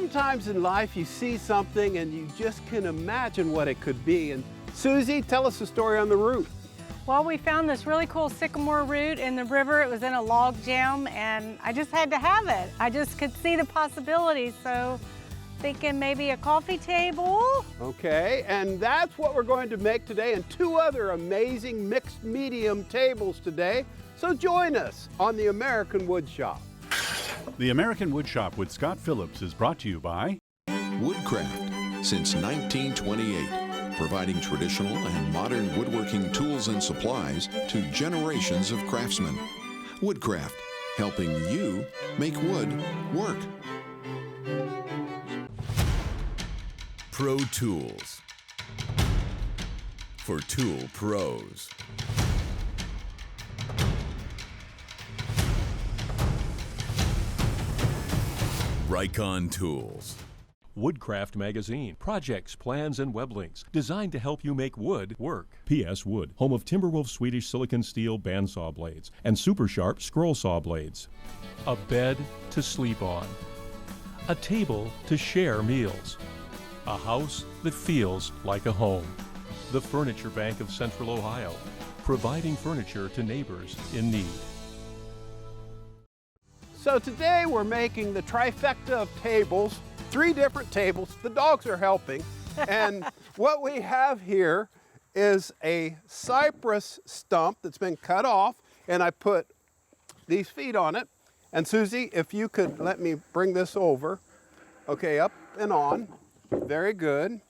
Sometimes in life you see something and you just can imagine what it could be. And Suzy, tell us the story on the root. Well, we found this really cool sycamore root in the river. It was in a log jam and I just had to have it. I just could see the possibilities, so thinking maybe a coffee table. Okay, and that's what we're going to make today, and 2 other amazing mixed medium tables today. So join us on the American Woodshop. The American Woodshop with Scott Phillips is brought to you by Woodcraft, since 1928, providing traditional and modern woodworking tools and supplies to generations of craftsmen. Woodcraft, helping you make wood work. Pro Tools, for tool pros. Rikon Tools. Woodcraft Magazine. Projects, plans, and web links designed to help you make wood work. P.S. Wood, home of Timberwolf Swedish silicon steel bandsaw blades and super sharp scroll saw blades. A bed to sleep on. A table to share meals. A house that feels like a home. The Furniture Bank of Central Ohio, providing furniture to neighbors in need. So today we're making the trifecta of tables, 3 different tables. The dogs are helping. And what we have here is a cypress stump that's been cut off, and I put these feet on it. And Suzy, if you could let me bring this over. Okay, up and on. Very good.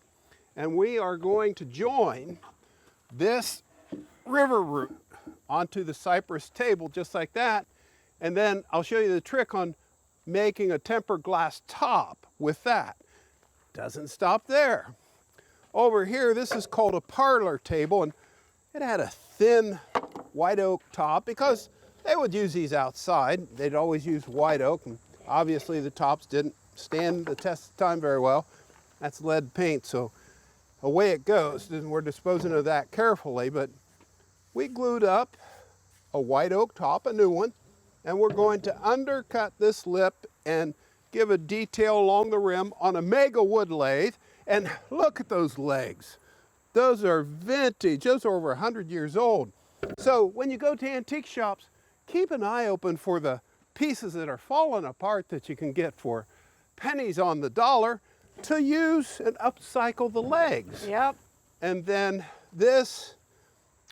And we are going to join this river root onto the cypress table just like that. And then I'll show you the trick on making a tempered glass top with that. Doesn't stop there. Over here, this is called a parlor table, and it had a thin white oak top because they would use these outside. They'd always use white oak, and obviously the tops didn't stand the test of time very well. That's lead paint, so away it goes, and we're disposing of that carefully. But we glued up a white oak top, a new one, and we're going to undercut this lip and give a detail along the rim on a mega wood lathe. And look at those legs. Those are vintage. Those are over 100 years old. So when you go to antique shops, keep an eye open for the pieces that are falling apart that you can get for pennies on the dollar to use and upcycle the legs. Yep. And then this,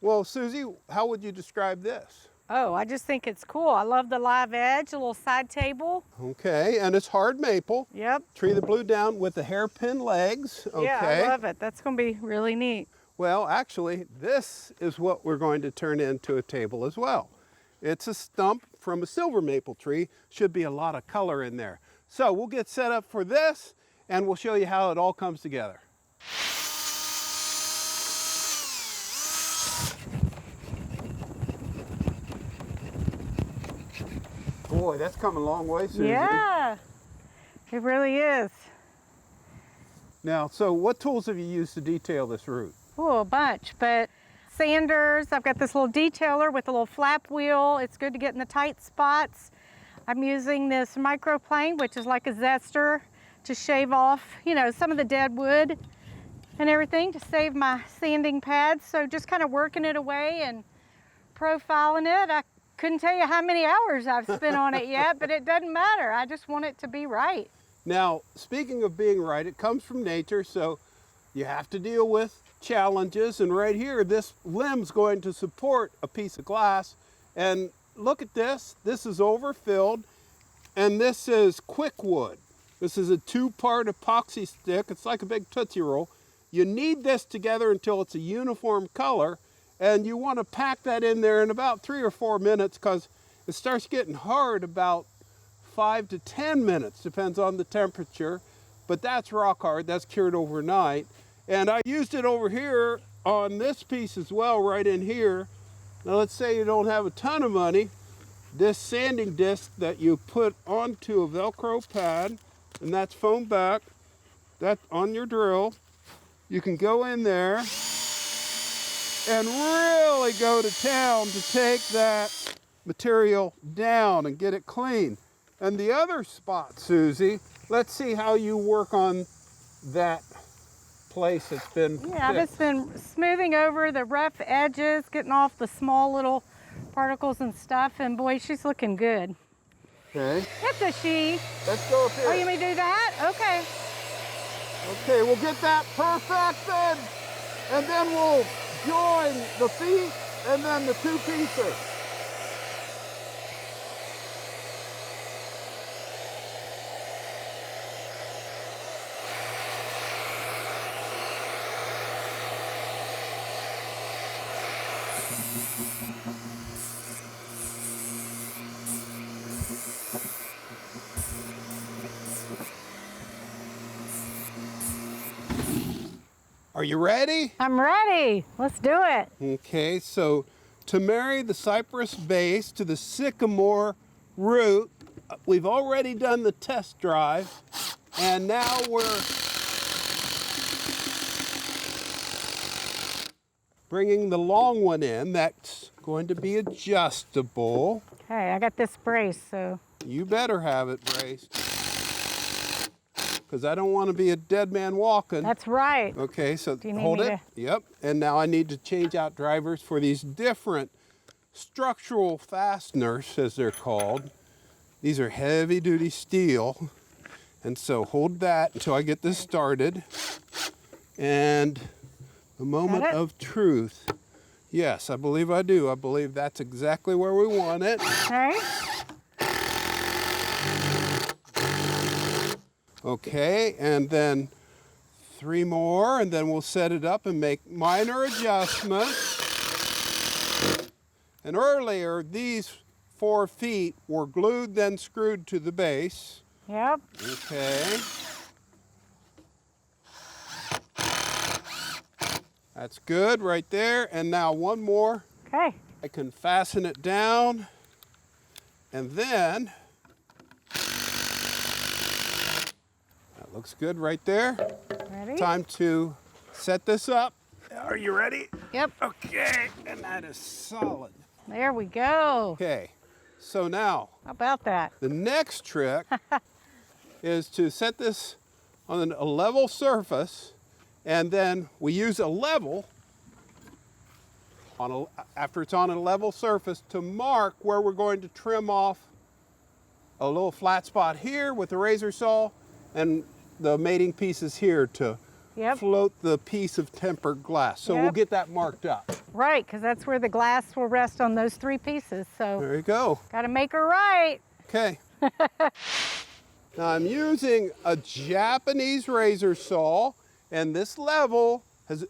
well, Suzy, how would you describe this? Oh, I just think it's cool. I love the live edge, a little side table. Okay, and it's hard maple. Yep. Tree the blue down with the hairpin legs. Okay. Yeah, I love it. That's going to be really neat. Well, actually, this is what we're going to turn into a table as well. It's a stump from a silver maple tree. Should be a lot of color in there. So we'll get set up for this, and we'll show you how it all comes together. Boy, that's come a long way, Suzy. Yeah, it really is. Now, so what tools have you used to detail this root? Oh, a bunch, but sanders. I've got this little detailer with a little flap wheel. It's good to get in the tight spots. I'm using this microplane, which is like a zester, to shave off, you know, some of the dead wood and everything to save my sanding pads. So just kind of working it away and profiling it. I couldn't tell you how many hours I've spent on it yet, but it doesn't matter. I just want it to be right. Now, speaking of being right, it comes from nature, so you have to deal with challenges. And right here, this limb's going to support a piece of glass. And look at this. This is overfilled, and this is quick wood. This is a 2-part epoxy stick. It's like a big Tootsie Roll. You knead this together until it's a uniform color, and you want to pack that in there in about 3 or 4 minutes because it starts getting hard about 5 to 10 minutes, depends on the temperature. But that's rock hard, that's cured overnight. And I used it over here on this piece as well, right in here. Now let's say you don't have a ton of money. This sanding disc that you put onto a Velcro pad, and that's foam back, that's on your drill. You can go in there and really go to town to take that material down and get it clean. And the other spot, Suzy, let's see how you work on that place that's been Yeah, I've fixed. just been smoothing over the rough edges, getting off the small little particles and stuff, and boy, she's looking good. Okay, It's a she. let's go up here. Oh, you may do that? Okay. Okay, we'll get that perfected, and then we'll join the feet and then the two pieces. Are you ready? I'm ready. Let's do it. Okay, so to marry the cypress base to the sycamore root, we've already done the test drive, and now we're bringing the long one in. That's going to be adjustable. Okay, I got this brace, so. You better have it braced, because I don't want to be a dead man walking. That's right. Okay, so Do you need hold me it. Yep. And now I need to change out drivers for these different structural fasteners, as they're called. These are heavy duty steel. And so hold that until I get this started. And the moment it? of truth. Yes, I believe I do. I believe that's exactly where we want it. Okay. Okay, and then 3 more, and then we'll set it up and make minor adjustments. And earlier, these 4 feet were glued, then screwed to the base. Yep. Okay. That's good right there. And now one more. Okay. I can fasten it down, and then that looks good right there. Ready? Time to set this up. Are you ready? Yep. Okay, and that is solid. There we go. Okay, so now How about that? the next trick is to set this on a level surface, and then we use a level after it's on a level surface to mark where we're going to trim off a little flat spot here with the razor saw, and the mating pieces here to Yep. float the piece of tempered glass. So we'll Yep. get that marked up. Right, because that's where the glass will rest on those 3 pieces. So There you go. got to make her right. Okay. Now I'm using a Japanese razor saw, and this level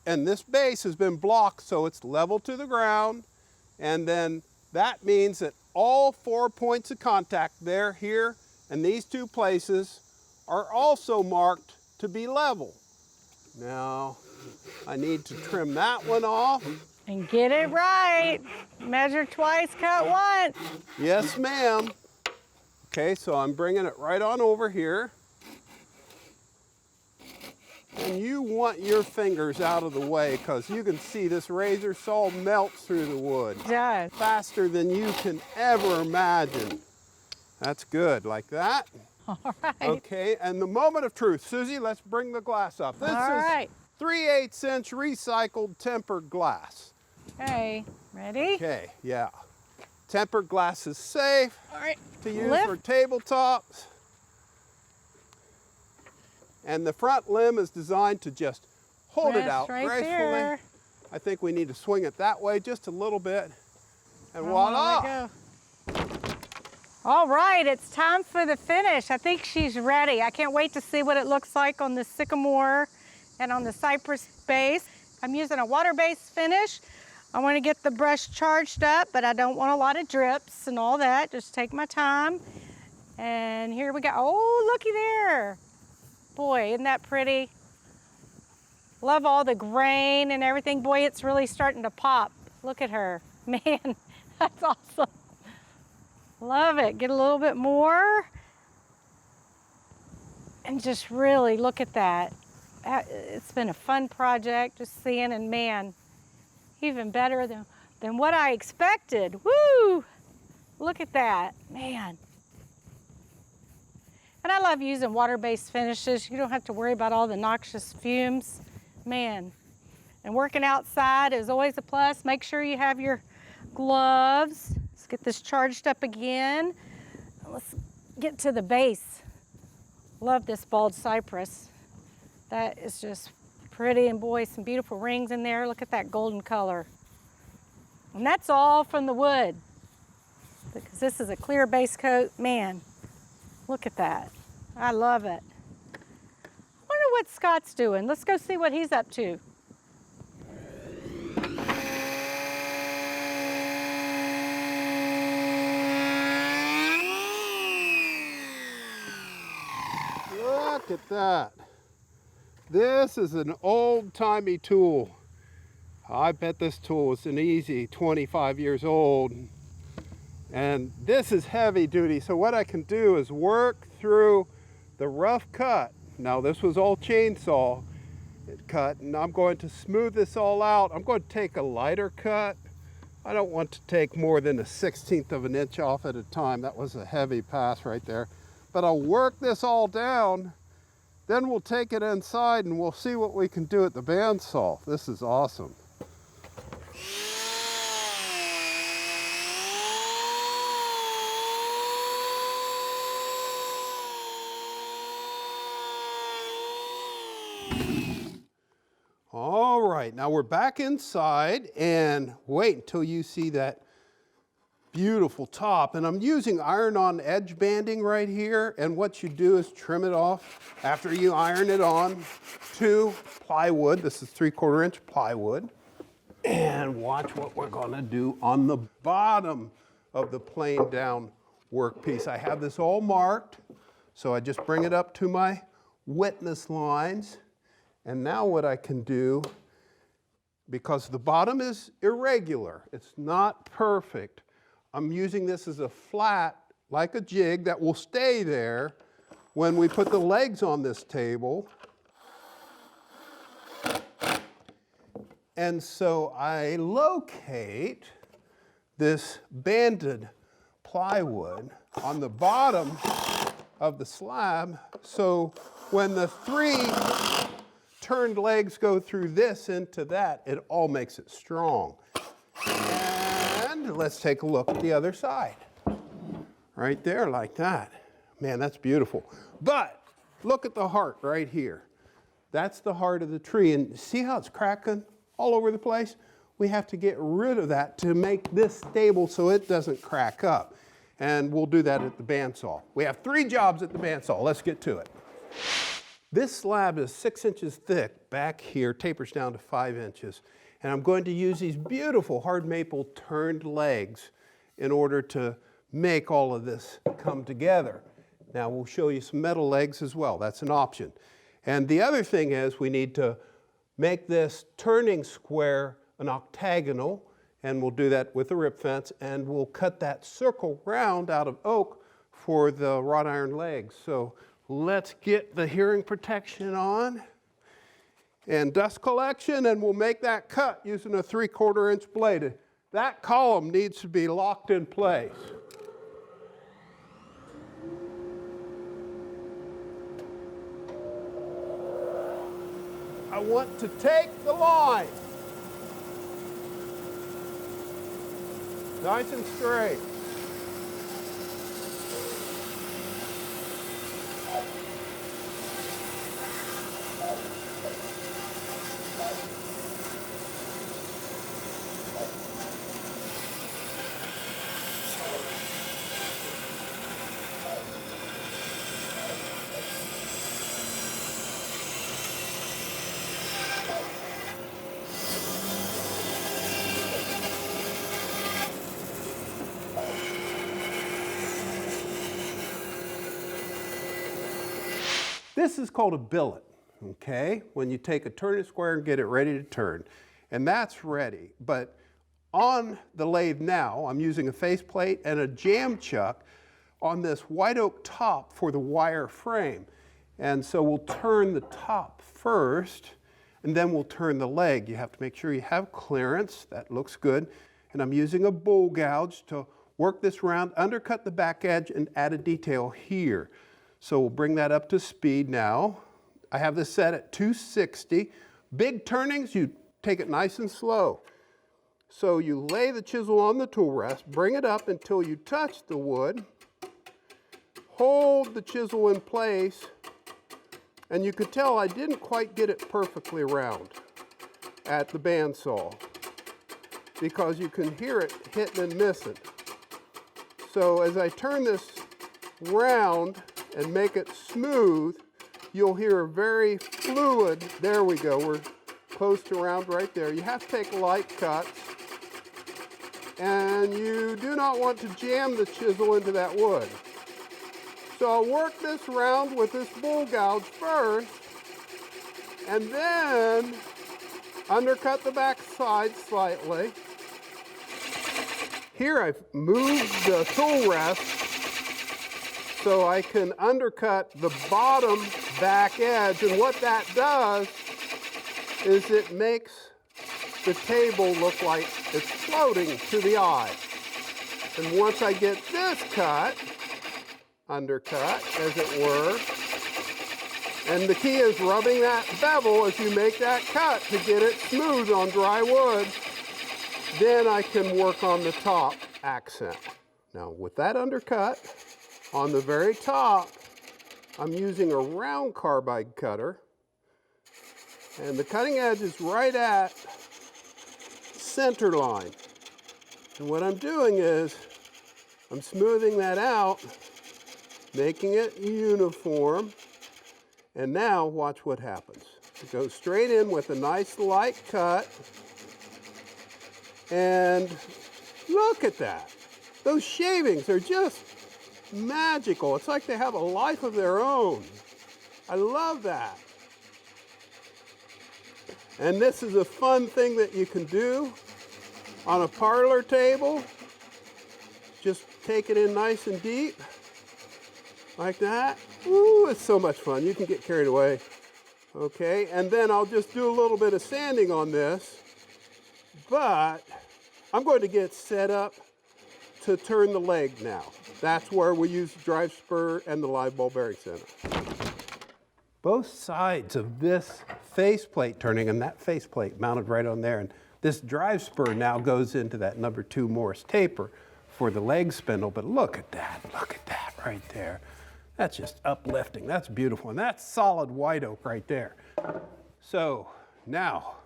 and this base has been blocked, so it's level to the ground. And then that means that all 4 points of contact there, here, and these 2 places are also marked to be level. Now I need to trim that one off. And get it right. Measure twice, cut once. Yes, ma'am. Okay, so I'm bringing it right on over here. And you want your fingers out of the way, because you can see this razor saw melts through the wood It does. faster than you can ever imagine. That's good, like that. All right. Okay, and the moment of truth. Suzy, let's bring the glass up. This All right. is 3/8" recycled tempered glass. Okay. Ready? Okay, yeah. Tempered glass is safe All right. to use Lift. for tabletops. And the front limb is designed to just hold it Rest out right gracefully. there. I think we need to swing it that way just a little bit. And I wanna voila! let go. All right, it's time for the finish. I think she's ready. I can't wait to see what it looks like on the sycamore and on the cypress base. I'm using a water-based finish. I want to get the brush charged up, but I don't want a lot of drips and all that. Just take my time. And here we go. Oh, looky there. Boy, isn't that pretty? Love all the grain and everything. Boy, it's really starting to pop. Look at her. Man, that's awesome. Love it. Get a little bit more. And just really look at that. It's been a fun project, just seeing, and man, even better than what I expected. Woo! Look at that, man. And I love using water-based finishes. You don't have to worry about all the noxious fumes. Man, and working outside is always a plus. Make sure you have your gloves. Let's get this charged up again. Let's get to the base. Love this bald cypress. That is just pretty, and boy, some beautiful rings in there. Look at that golden color. And that's all from the wood, because this is a clear base coat. Man, look at that. I love it. I wonder what Scott's doing. Let's go see what he's up to. Look at that. This is an old-timey tool. I bet this tool is an easy 25 years old. And this is heavy duty, so what I can do is work through the rough cut. Now this was all chainsaw cut, and I'm going to smooth this all out. I'm going to take a lighter cut. I don't want to take more than 1/16 of an inch off at a time. That was a heavy pass right there. But I'll work this all down, then we'll take it inside and we'll see what we can do at the bandsaw. This is awesome. All right, now we're back inside, and wait until you see that beautiful top. And I'm using iron-on edge banding right here, and what you do is trim it off after you iron it on to plywood. This is 3/4 inch plywood. And watch what we're gonna do on the bottom of the plain down workpiece. I have this all marked, so I just bring it up to my witness lines. And now what I can do, because the bottom is irregular, it's not perfect, I'm using this as a flat, like a jig, that will stay there when we put the legs on this table. And so I locate this banded plywood on the bottom of the slab, so when the three turned legs go through this into that, it all makes it strong. And let's take a look at the other side. Right there, like that. Man, that's beautiful. But look at the heart right here. That's the heart of the tree. And see how it's cracking all over the place? We have to get rid of that to make this stable so it doesn't crack up. And we'll do that at the bandsaw. We have 3 jobs at the bandsaw. Let's get to it. This slab is 6 inches thick back here, tapers down to 5 inches. And I'm going to use these beautiful hard maple turned legs in order to make all of this come together. Now we'll show you some metal legs as well. That's an option. And the other thing is we need to make this turning square an octagonal, and we'll do that with a rip fence, and we'll cut that circle round out of oak for the wrought iron legs. So let's get the hearing protection on and dust collection, and we'll make that cut using a 3/4 inch blade. That column needs to be locked in place. I want to take the line nice and straight. This is called a billet, okay? When you take a turning square and get it ready to turn. And that's ready. But on the lathe now, I'm using a faceplate and a jam chuck on this white oak top for the wire frame. And so we'll turn the top first, and then we'll turn the leg. You have to make sure you have clearance. That looks good. And I'm using a bowl gouge to work this round, undercut the back edge, and add a detail here. So we'll bring that up to speed now. I have this set at 260. Big turnings, you take it nice and slow. So you lay the chisel on the tool rest, bring it up until you touch the wood, hold the chisel in place, and you could tell I didn't quite get it perfectly round at the bandsaw because you can hear it hitting and missing. So as I turn this round and make it smooth, you'll hear a very fluid, there we go, we're close to round right there. You have to take light cuts, and you do not want to jam the chisel into that wood. So I'll work this round with this bull gouge first, and then undercut the back side slightly. Here I've moved the tool rest so I can undercut the bottom back edge, and what that does is it makes the table look like it's floating to the eye. And once I get this cut, undercut as it were, and the key is rubbing that bevel as you make that cut to get it smooth on dry wood, then I can work on the top accent. Now with that undercut, on the very top, I'm using a round carbide cutter, and the cutting edge is right at center line. And what I'm doing is I'm smoothing that out, making it uniform, and now watch what happens. It goes straight in with a nice light cut, and look at that. Those shavings are just magical. It's like they have a life of their own. I love that. And this is a fun thing that you can do on a parlor table. Just take it in nice and deep, like that. Ooh, it's so much fun. You can get carried away. Okay, and then I'll just do a little bit of sanding on this, but I'm going to get set up to turn the leg now. That's where we use the drive spur and the live ball bearing center. Both sides of this faceplate turning, and that faceplate mounted right on there, and this drive spur now goes into that number 2 Morris taper for the leg spindle, but look at that right there. That's just uplifting, that's beautiful, and that's solid white oak right there. So now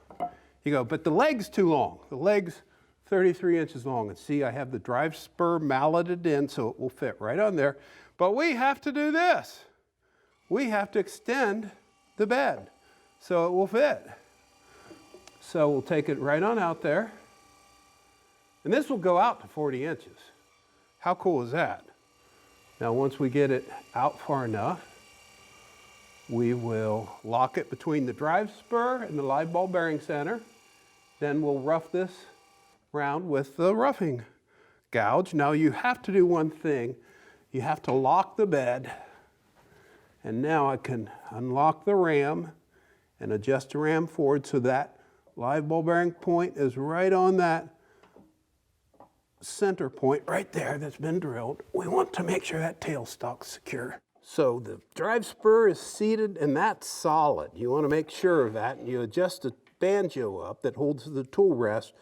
you go, but the leg's too long. The leg's 33 inches long, and see I have the drive spur malleted in so it will fit right on there, but we have to do this. We have to extend the bed so it will fit. So we'll take it right on out there, and this will go out to 40 inches. How cool is that? Now once we get it out far enough, we will lock it between the drive spur and the live ball bearing center. Then we'll rough this round with the roughing gouge. Now you have to do one thing. You have to lock the bed, and now I can unlock the ram and adjust the ram forward so that live ball bearing point is right on that center point right there that's been drilled. We want to make sure that tailstock's secure. So the drive spur is seated, and that's solid. You want to make sure of that, and you adjust the banjo up that holds the tool rest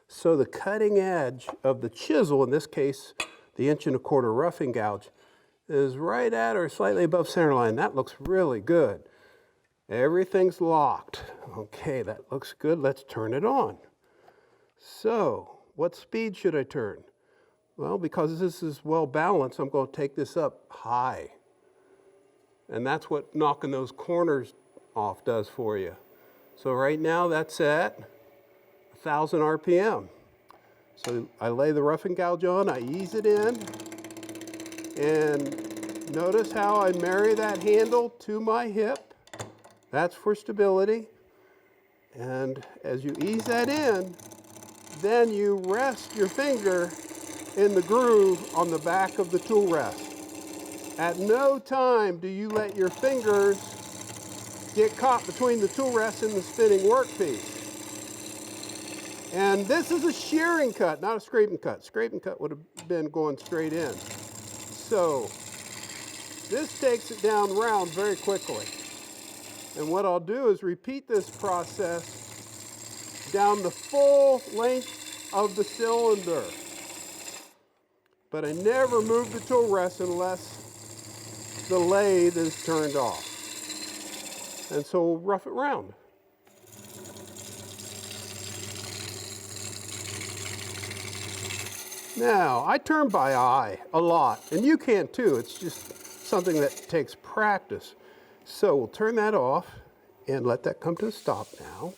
so the cutting edge of the chisel, in this case the 1¼ roughing gouge, is right at or slightly above center line. That looks really good. Everything's locked. Okay, that looks good. Let's turn it on. So what speed should I turn? Well, because this is well balanced, I'm going to take this up high. And that's what knocking those corners off does for you. So right now that's at 1,000 RPM. So I lay the roughing gouge on, I ease it in, and notice how I marry that handle to my hip. That's for stability. And as you ease that in, then you rest your finger in the groove on the back of the tool rest. At no time do you let your fingers get caught between the tool rest and the spinning workpiece. And this is a shearing cut, not a scraping cut. Scraping cut would have been going straight in. So This takes it down round very quickly. And what I'll do is repeat this process down the full length of the cylinder. But I never move the tool rest unless the lathe is turned off. And so we'll rough it round. Now, I turn by eye a lot, and you can too. It's just something that takes practice. So we'll turn that off and let that come to a stop now.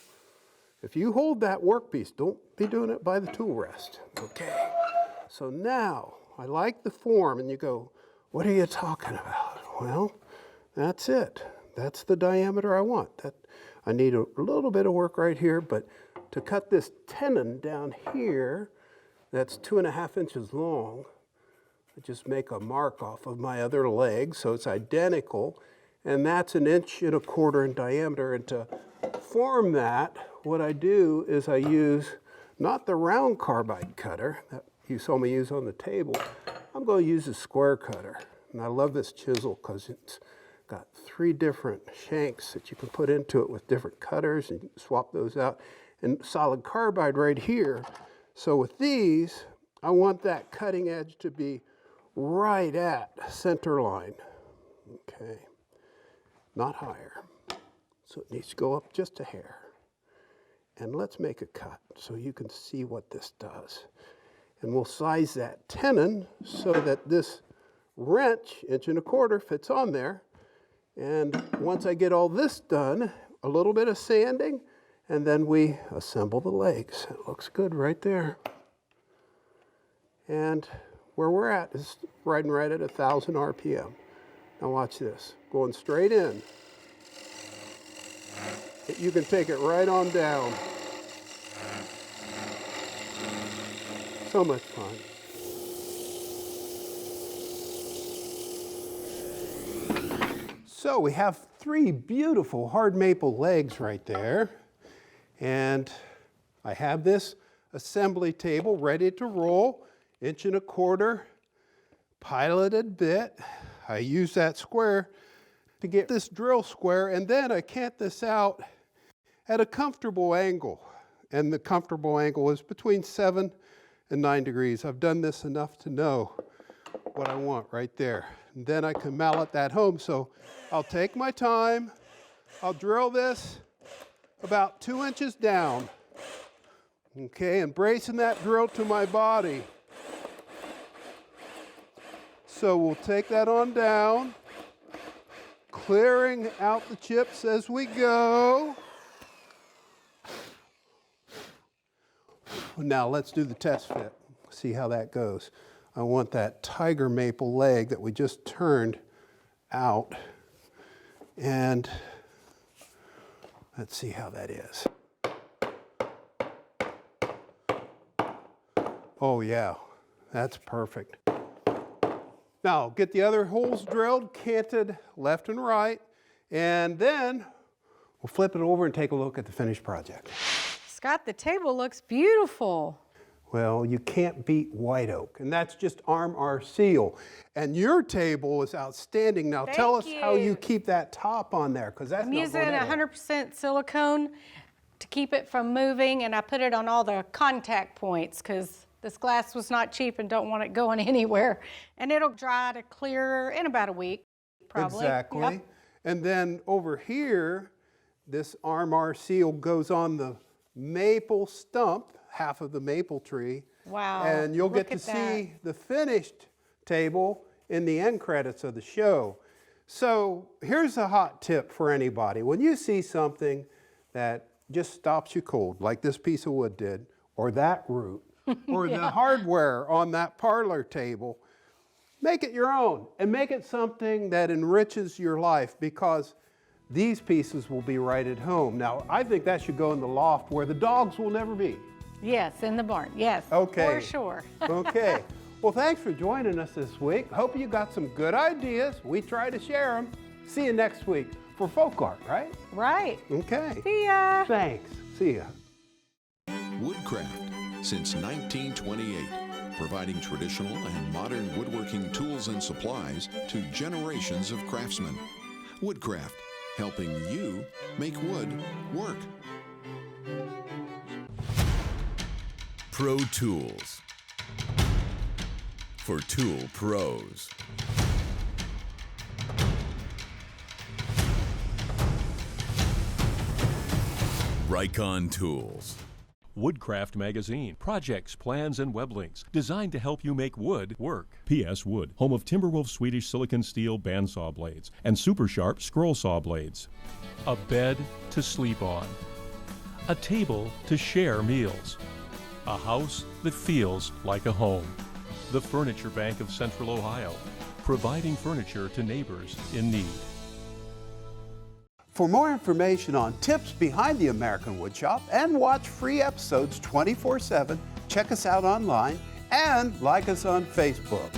If you hold that workpiece, don't be doing it by the tool rest, okay? So now, I like the form, and you go, what are you talking about? Well, that's it. That's the diameter I want. I need a little bit of work right here, but to cut this tenon down here, that's 2.5 inches long. I just make a mark off of my other leg, so it's identical, and that's 1.25 inches in diameter. And to form that, what I do is I use not the round carbide cutter that you saw me use on the table. I'm going to use a square cutter, and I love this chisel because it's got 3 different shanks that you can put into it with different cutters and swap those out, and solid carbide right here. So with these, I want that cutting edge to be right at center line, okay, not higher. So it needs to go up just a hair. And let's make a cut so you can see what this does. And we'll size that tenon so that this wrench, 1.25 inches, fits on there. And once I get all this done, a little bit of sanding, and then we assemble the legs. It looks good right there. And where we're at is riding right at 1,000 RPM. Now watch this, going straight in. You can take it right on down. So much fun. So we have 3 beautiful hard maple legs right there. And I have this assembly table ready to roll, 1.25 inch piloted bit. I use that square to get this drill square, and then I cant this out at a comfortable angle. And the comfortable angle is between 7 and 9 degrees. I've done this enough to know what I want right there. And then I can mallet that home. So I'll take my time, I'll drill this about 2 inches down, okay, and bracing that drill to my body. So we'll take that on down, clearing out the chips as we go. Now let's do the test fit, see how that goes. I want that tiger maple leg that we just turned out, and let's see how that is. Oh yeah, that's perfect. Now get the other holes drilled, canted left and right, and then we'll flip it over and take a look at the finished project. Scott, the table looks beautiful. Well, you can't beat white oak, and that's just arm seal. And your table is outstanding. Now tell us how you keep that top on there, because that's I'm using 100% silicone to keep it from moving, and I put it on all the contact points because this glass was not cheap and don't want it going anywhere. And it'll dry to clear in about a week, probably. Exactly. Yep. And then over here, this arm seal goes on the maple stump, half of the maple tree. Wow. And you'll get to see the finished table in the end credits of the show. So here's a hot tip for anybody. When you see something that just stops you cold, like this piece of wood did, or that root, or the hardware on that parlor table, make it your own and make it something that enriches your life, because these pieces will be right at home. Now, I think that should go in the loft where the dogs will never be. Yes, in the barn, yes, okay. For sure. Okay, well, thanks for joining us this week. Hope you got some good ideas. We try to share them. See you next week for folk art, right? Right. Okay. See ya. Thanks. See ya. Woodcraft since 1928, providing traditional and modern woodworking tools and supplies to generations of craftsmen. Woodcraft, helping you make wood work. Pro Tools. For tool pros. Rikon Tools. Woodcraft Magazine. Projects, plans, and web links designed to help you make wood work. P.S. Wood, home of Timberwolf Swedish silicon steel bandsaw blades and super sharp scroll saw blades. A bed to sleep on. A table to share meals. A house that feels like a home. The Furniture Bank of Central Ohio, providing furniture to neighbors in need. For more information on tips behind the American Woodshop and watch free episodes 24/7, check us out online and like us on Facebook.